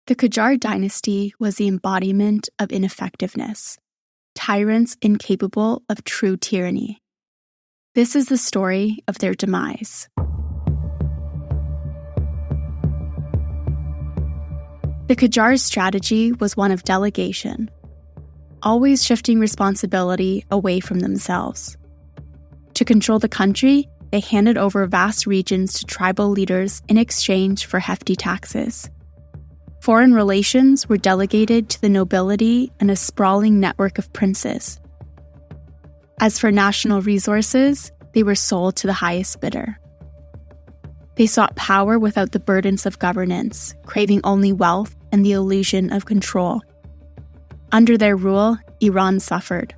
The Qajar dynasty was the embodiment of ineffectiveness, tyrants incapable of true tyranny. This is the story of their demise. The Qajar's strategy was one of delegation, always shifting responsibility away from themselves. To control the country, they handed over vast regions to tribal leaders in exchange for hefty taxes. Foreign relations were delegated to the nobility and a sprawling network of princes. As for national resources, they were sold to the highest bidder. They sought power without the burdens of governance, craving only wealth and the illusion of control. Under their rule, Iran suffered.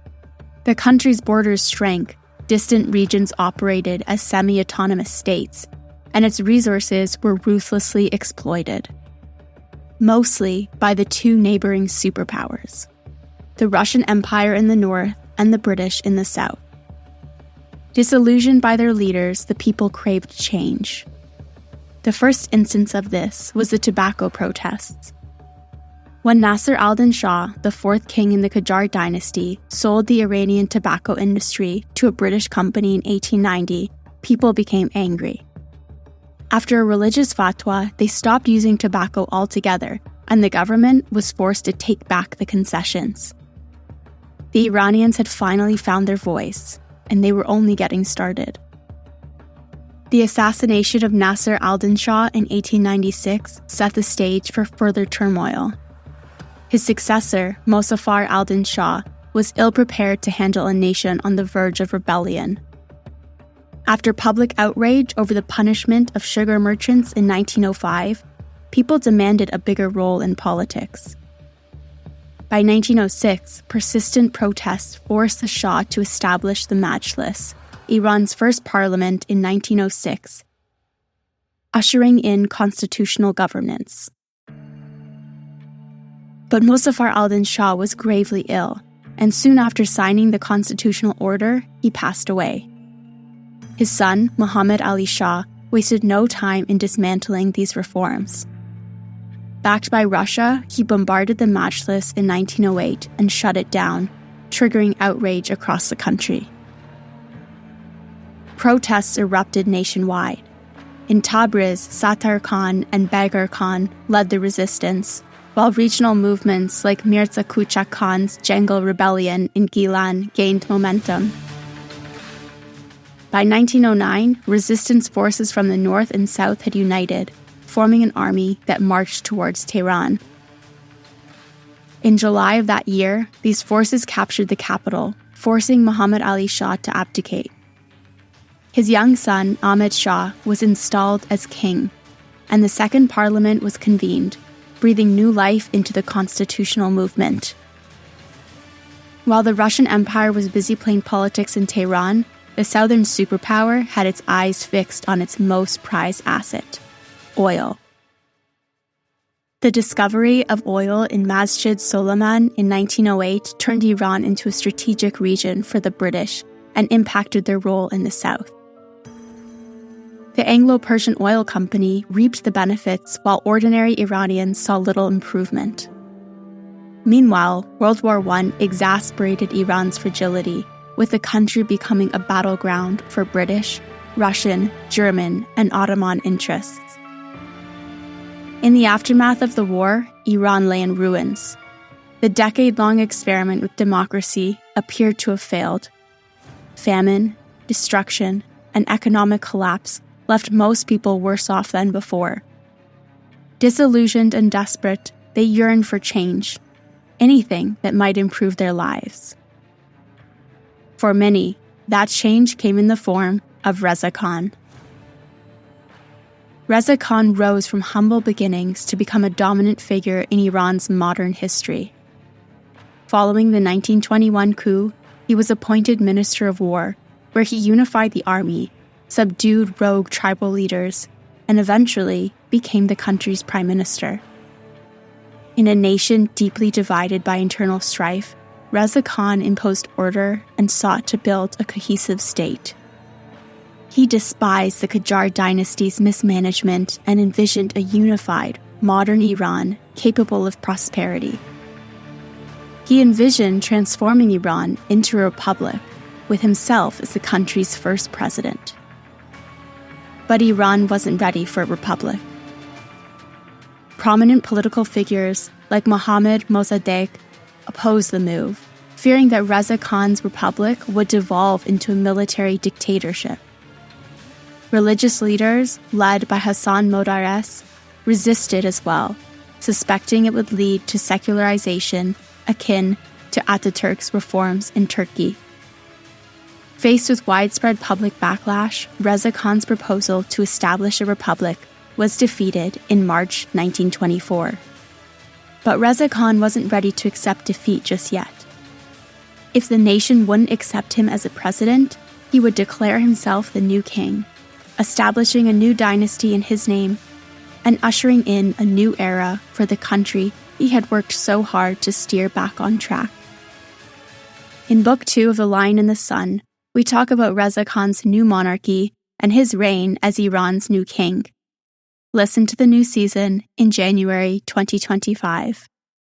The country's borders shrank, distant regions operated as semi-autonomous states, and its resources were ruthlessly exploited. Mostly by the two neighboring superpowers, the Russian Empire in the north and the British in the south. Disillusioned by their leaders, the people craved change. The first instance of this was the tobacco protests. When Nasser al-Din Shah, the fourth king in the Qajar dynasty, sold the Iranian tobacco industry to a British company in 1890, people became angry. After a religious fatwa, they stopped using tobacco altogether, and the government was forced to take back the concessions. The Iranians had finally found their voice, and they were only getting started. The assassination of Nasser al-Din Shah in 1896 set the stage for further turmoil. His successor, Mozaffar al-Din Shah, was ill-prepared to handle a nation on the verge of rebellion. After public outrage over the punishment of sugar merchants in 1905, people demanded a bigger role in politics. By 1906, persistent protests forced the Shah to establish the Majlis, Iran's first parliament in 1906, ushering in constitutional governance. But Mozaffar al-Din Shah was gravely ill, and soon after signing the constitutional order, he passed away. His son, Muhammad Ali Shah, wasted no time in dismantling these reforms. Backed by Russia, he bombarded the Majlis in 1908 and shut it down, triggering outrage across the country. Protests erupted nationwide. In Tabriz, Sattar Khan and Baghar Khan led the resistance, while regional movements like Mirza Kuchak Khan's Jangal Rebellion in Gilan gained momentum. By 1909, resistance forces from the north and south had united, forming an army that marched towards Tehran. In July of that year, these forces captured the capital, forcing Muhammad Ali Shah to abdicate. His young son, Ahmed Shah, was installed as king, and the second parliament was convened, breathing new life into the constitutional movement. While the Russian Empire was busy playing politics in Tehran, the southern superpower had its eyes fixed on its most prized asset, oil. The discovery of oil in Masjid Soliman in 1908 turned Iran into a strategic region for the British and impacted their role in the south. The Anglo-Persian Oil Company reaped the benefits while ordinary Iranians saw little improvement. Meanwhile, World War I exacerbated Iran's fragility, with the country becoming a battleground for British, Russian, German, and Ottoman interests. In the aftermath of the war, Iran lay in ruins. The decade-long experiment with democracy appeared to have failed. Famine, destruction, and economic collapse left most people worse off than before. Disillusioned and desperate, they yearned for change, anything that might improve their lives. For many, that change came in the form of Reza Khan. Reza Khan rose from humble beginnings to become a dominant figure in Iran's modern history. Following the 1921 coup, he was appointed Minister of War, where he unified the army, subdued rogue tribal leaders, and eventually became the country's prime minister. In a nation deeply divided by internal strife, Reza Khan imposed order and sought to build a cohesive state. He despised the Qajar dynasty's mismanagement and envisioned a unified, modern Iran capable of prosperity. He envisioned transforming Iran into a republic, with himself as the country's first president. But Iran wasn't ready for a republic. Prominent political figures like Mohammad Mossadegh opposed the move, fearing that Reza Khan's republic would devolve into a military dictatorship. Religious leaders, led by Hassan Modarres, resisted as well, suspecting it would lead to secularization akin to Ataturk's reforms in Turkey. Faced with widespread public backlash, Reza Khan's proposal to establish a republic was defeated in March 1924. But Reza Khan wasn't ready to accept defeat just yet. If the nation wouldn't accept him as a president, he would declare himself the new king, establishing a new dynasty in his name and ushering in a new era for the country he had worked so hard to steer back on track. In Book 2 of The Lion and the Sun, we talk about Reza Khan's new monarchy and his reign as Iran's new king. Listen to the new season in January 2025.